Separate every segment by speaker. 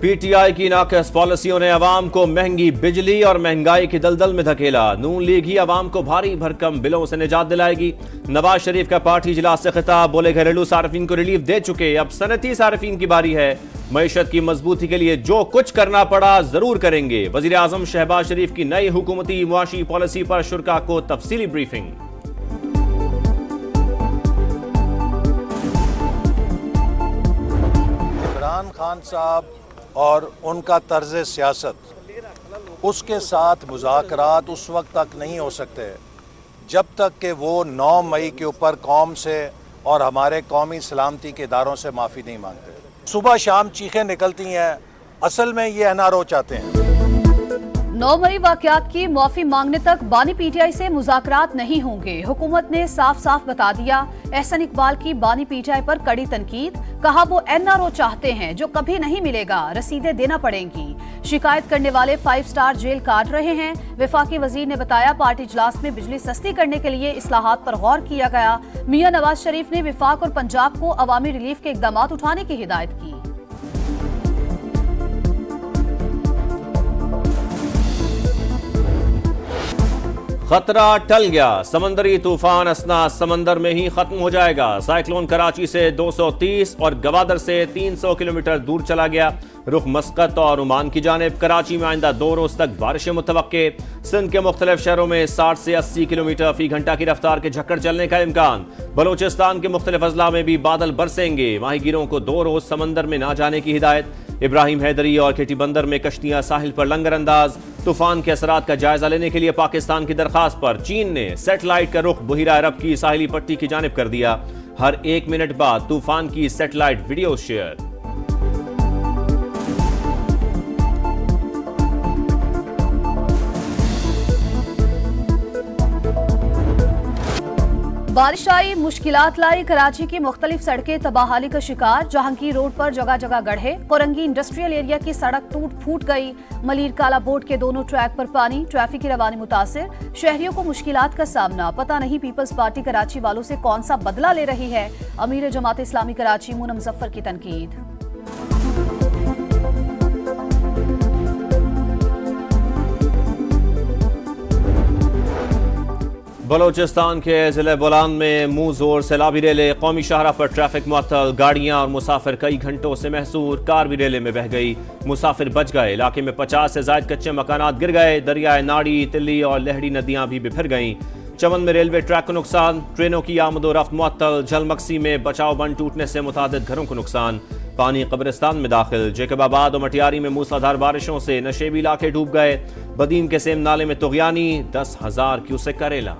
Speaker 1: PTI की नाकस पॉलिसियों ने अवाम को महंगी बिजली और महंगाई की दलदल में धकेला। नून लीग ही अवाम को भारी भरकम बिलों से निजात दिलाएगी। नवाज शरीफ का पार्टी इजलास से खिताब, बोले घरेलू सार्फिन को रिलीफ दे चुके, अब सनती सार्फिन की बारी है। मईशत की मजबूती के लिए जो कुछ करना पड़ा जरूर करेंगे। वजीर आजम शहबाज शरीफ की नई हुकूमती मुआशी पॉलिसी पर शुरा को तफसीली ब्रीफिंग।
Speaker 2: इमरान खान साहब और उनका तर्ज सियासत, उसके साथ मुज़ाकरात उस वक्त तक नहीं हो सकते जब तक कि वो 9 मई के ऊपर कौम से और हमारे कौमी सलामती के इदारों से माफ़ी नहीं मांगते। सुबह शाम चीखें निकलती हैं, असल में ये एनआरओ चाहते हैं।
Speaker 3: 9 मई वाकयात की माफी मांगने तक बानी पीटीआई से मुज़ाकरात नहीं होंगे। हुकूमत ने साफ साफ बता दिया। एहसन इकबाल की बानी पीटीआई पर कड़ी तनकीद, कहा वो एनआरओ चाहते हैं जो कभी नहीं मिलेगा, रसीदें देना पड़ेंगी। शिकायत करने वाले 5 स्टार जेल काट रहे हैं। वफाकी वजीर ने बताया पार्टी इजलास में बिजली सस्ती करने के लिए इस्लाहात पर गौर किया गया। मियां नवाज शरीफ ने वफाक और पंजाब को अवामी रिलीफ के इकदाम उठाने की हिदायत की।
Speaker 1: खतरा टल गया, समंदरी तूफान असना समंदर में ही खत्म हो जाएगा। साइक्लोन कराची से 230 और गवादर से 300 किलोमीटर दूर चला गया। रुख मस्कत और ओमान की जानिब। कराची में आइंदा 2 रोज तक बारिशें मुतवक्के। सिंध के मुख्तलिफ शहरों में 60 से 80 किलोमीटर फी घंटा की रफ्तार के झक्कड़ चलने का इम्कान। बलोचिस्तान के मुख्तलिफ अजला में भी बादल बरसेंगे। माहीगीरों को 2 रोज समंदर में ना जाने की हिदायत। इब्राहिम हैदरी और केटी बंदर में कश्तियां साहिल पर लंगर अंदाज। तूफान के असरात का जायजा लेने के लिए पाकिस्तान की दरखास्त पर चीन ने सैटेलाइट का रुख बहिरा अरब की साहिली पट्टी की जानिब कर दिया। हर 1 मिनट बाद तूफान की सैटेलाइट वीडियो शेयर।
Speaker 3: बारिश आई, मुश्किलात लाई। कराची की मुख्तलिफ सड़कें तबाहाली का शिकार। जहांगीर रोड पर जगह जगह गड्ढे। कोरंगी इंडस्ट्रियल एरिया की सड़क टूट फूट गई। मलीर काला बोर्ड के दोनों ट्रैक पर पानी। ट्रैफिक की रवानी मुतासिर। शहरियों को मुश्किलात का सामना। पता नहीं पीपल्स पार्टी कराची वालों से कौन सा बदला ले रही है। अमीर जमात इस्लामी कराची मूना मुजफ्फर की तनकीद।
Speaker 1: बलोचिस्तान के जिले बोलान में मुंह जोर सैलाबी रेले। कौमी शाहरा पर ट्रैफिक मुअत्तल। गाड़ियां और मुसाफिर कई घंटों से महसूर। कार भी रेले में बह गई, मुसाफिर बच गए। इलाके में 50 से ज्यादा कच्चे मकानात गिर गए। दरियाए नाड़ी, तिल्ली और लहड़ी नदियां भी बिफर गईं। चमन में रेलवे ट्रैक को नुकसान। ट्रेनों की आमदोरफ्त मुअत्तल। झलमक्सी में बचाव बंद टूटने से मुतादिद घरों को नुकसान। पानी कब्रिस्तान में दाखिल। जेकबाबाद और मटियारी में मूसलाधार बारिशों से नशेबी इलाके डूब गए। बदीम के सेम नाले में तुगयानी। 10,000 क्यूसेक करेला।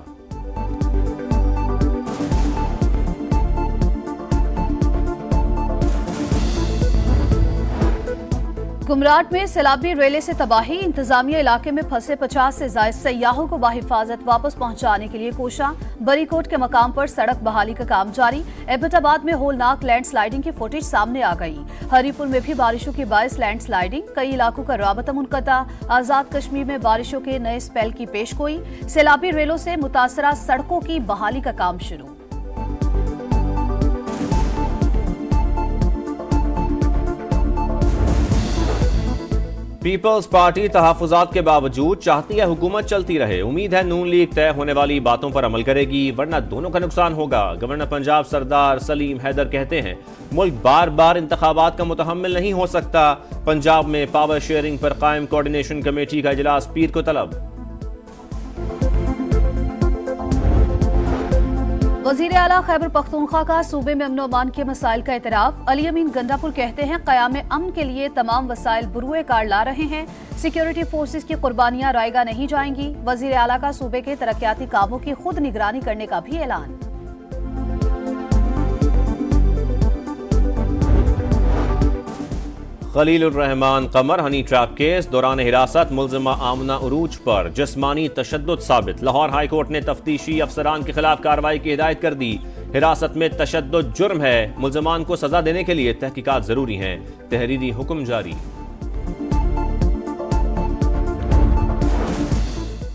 Speaker 3: गुमराट में सैलाबी रेले से तबाही। इंतजामिया इलाके में फंसे 50 से ज्यादा सयाहों को बाहिफाजत वापस पहुंचाने के लिए कोशा। बरीकोट के मकाम पर सड़क बहाली का काम जारी। एबटाबाद में होलनाक लैंडस्लाइडिंग की फुटेज सामने आ गई। हरीपुर में भी बारिशों की बायस लैंडस्लाइडिंग। कई इलाकों का राबता मुनक़ता। आजाद कश्मीर में बारिशों के नए स्पेल की पेशगोई। सैलाबी रेलों से मुतासरा सड़कों की बहाली का काम शुरू।
Speaker 1: पीपल्स पार्टी तहफ़्फ़ुज़ात के बावजूद चाहती है हुकूमत चलती रहे। उम्मीद है नून लीग तय होने वाली बातों पर अमल करेगी, वरना दोनों का नुकसान होगा। गवर्नर पंजाब सरदार सलीम हैदर कहते हैं मुल्क बार बार इंतखाबात का मुतहम्मिल नहीं हो सकता। पंजाब में पावर शेयरिंग पर कायम कोऑर्डिनेशन कमेटी का इजलास पीर को तलब।
Speaker 3: वज़ीर आला खैबर पख्तूनख्वा का सूबे में अमन अमान के मसाइल का एतराफ़। अली अमीन गंडापुर कहते हैं क़याम अमन के लिए तमाम वसाइल बुरुए कार ला रहे हैं। सिक्योरिटी फोर्सेस की कुर्बानियां रायगा नहीं जाएंगी। वज़ीर आला का सूबे के तरक्याती कामों की खुद निगरानी करने का भी ऐलान।
Speaker 1: खलीलुर रहमान कमर हनी ट्रैप केस दौरान हिरासत मुल्जिमा आमना उरूज पर जिस्मानी तशद्दुद साबित। लाहौर हाई कोर्ट ने तफ्तीशी अफसरान के खिलाफ कार्रवाई की हिदायत कर दी। हिरासत में तशद्दुद जुर्म है। मुल्जिमान को सजा देने के लिए तहकीकात जरूरी हैं। तहरीरी हुक्म जारी।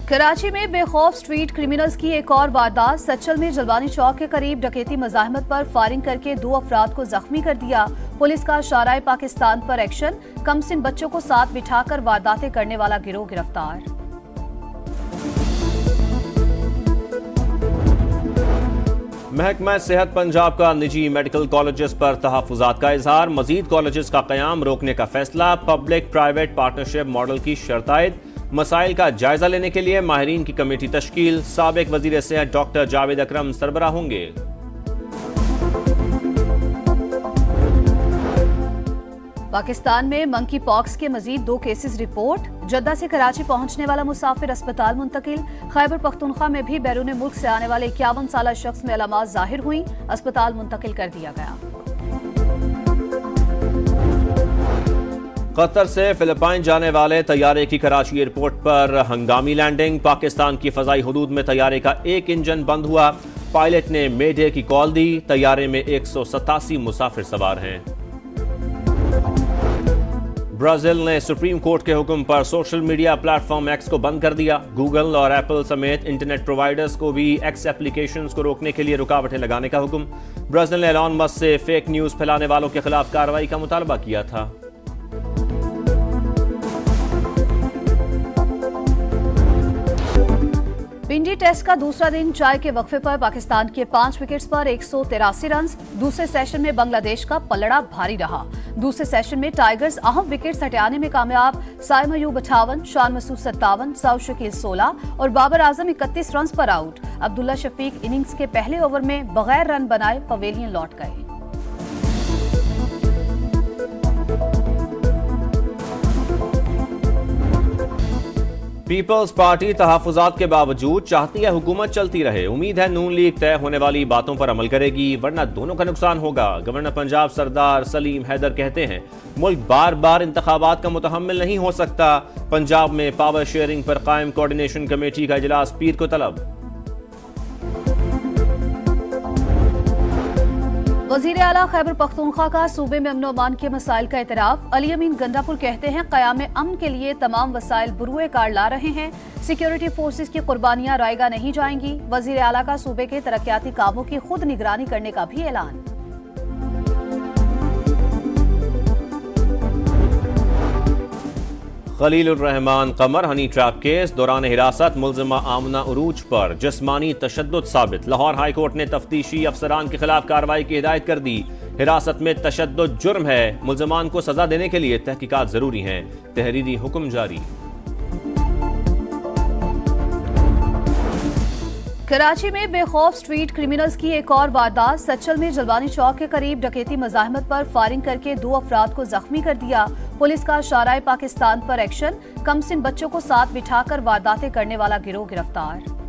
Speaker 3: कराची में बेखौफ स्ट्रीट क्रिमिनल्स की एक और वारदात। सच्चल में जलवानी चौक के करीब डकैती मज़ाहमत पर फायरिंग करके 2 अफराद को जख्मी कर दिया। पुलिस का शाराए पाकिस्तान पर एक्शन, कमसिन बच्चों को साथ बिठाकर वारदातें करने वाला गिरोह गिरफ्तार।
Speaker 1: महकमा सेहत पंजाब का निजी मेडिकल कॉलेजेस पर तहफ्फुज़ात का इजहार, मजीद कॉलेजेस का क़याम रोकने का फैसला, पब्लिक प्राइवेट पार्टनरशिप मॉडल की शर्तायत, मसाइल का जायजा लेने के लिए माहिरीन की कमेटी तश्कील, साबिक वजीर सेहत डॉक्टर जावेद अकरम सरबराह होंगे।
Speaker 3: पाकिस्तान में मंकी पॉक्स के मजीद 2 केसेस रिपोर्ट, जद्दा से कराची पहुंचने वाला मुसाफिर अस्पताल मुंतकिल। खैबर पख्तूनख्वा में भी बैरून मुल्क से आने वाले 51 साला शख्स में अलामात जाहिर हुई, अस्पताल मुंतकिल कर दिया गया।
Speaker 1: कतर से फिलिपाइन जाने वाले तैयारे की कराची एयरपोर्ट पर हंगामी लैंडिंग, पाकिस्तान की फजाई हुदूद में तैयारे का एक इंजन बंद हुआ, पायलट ने मेडे की कॉल दी, तैयारे में 187 मुसाफिर सवार हैं। ब्राजील ने सुप्रीम कोर्ट के हुक्म पर सोशल मीडिया प्लेटफॉर्म एक्स को बंद कर दिया, गूगल और एप्पल समेत इंटरनेट प्रोवाइडर्स को भी एक्स एप्लीकेशंस को रोकने के लिए रुकावटें लगाने का हुक्म। ब्राजील ने एलॉन मस्क से फेक न्यूज फैलाने वालों के खिलाफ कार्रवाई का मुतालबा किया था।
Speaker 3: पिंडी टेस्ट का दूसरा दिन चाय के वक्फे पर पाकिस्तान के 5 विकेट्स पर 183 रन। दूसरे सेशन में बांग्लादेश का पलड़ा भारी रहा। दूसरे सेशन में टाइगर्स अहम विकेट्स हटाने में कामयाब, साइम अयूब 58, शान मसूद 57, साउद शकील 16 और बाबर आजम 31 रन पर आउट। अब्दुल्ला शफीक इनिंग्स के पहले ओवर में बगैर रन बनाए पवेलियन लौट गए।
Speaker 1: पीपल्स पार्टी तहफ्फुज़ात के बावजूद चाहती है हुकूमत चलती रहे। उम्मीद है नून लीग तय होने वाली बातों पर अमल करेगी, वरना दोनों का नुकसान होगा। गवर्नर पंजाब सरदार सलीम हैदर कहते हैं मुल्क बार बार इंतखाबात का मुतहम्मिल नहीं हो सकता। पंजाब में पावर शेयरिंग पर कायम कोऑर्डिनेशन कमेटी का इजलास पीर को तलब।
Speaker 3: वजीर आला खैबर पख्तूनख्वा का सूबे में अमन अमान के मसाइल का एतराफ। अली अमीन गंडापुर कहते हैं क़याम अमन के लिए तमाम वसाइल बुरुए कार ला रहे हैं, सिक्योरिटी फोर्सेस की कुर्बानियां रायगा नहीं जाएंगी। वजीर आला का सूबे के तरक्याती कामों की खुद निगरानी करने का भी ऐलान।
Speaker 1: खलीलुर रहमान कमर हनी ट्रैप केस दौरान हिरासत मुल्जिमा आमना उरूज पर जिस्मानी तशद्दुद साबित। लाहौर हाई कोर्ट ने तफ्तीशी अफसरान के खिलाफ कार्रवाई की हिदायत कर दी। हिरासत में तशद्दुद जुर्म है, मुल्जिमान को सजा देने के लिए तहकीकात जरूरी हैं। तहरीरी हुक्म जारी।
Speaker 3: कराची में बेखौफ स्ट्रीट क्रिमिनल्स की एक और वारदात। सच्चल में जलवानी चौक के करीब डकैती मज़ाहमत पर फायरिंग करके 2 अफराद को जख्मी कर दिया। पुलिस का शाराए पाकिस्तान पर एक्शन, कमसिन बच्चों को साथ बिठाकर वारदातें करने वाला गिरोह गिरफ्तार।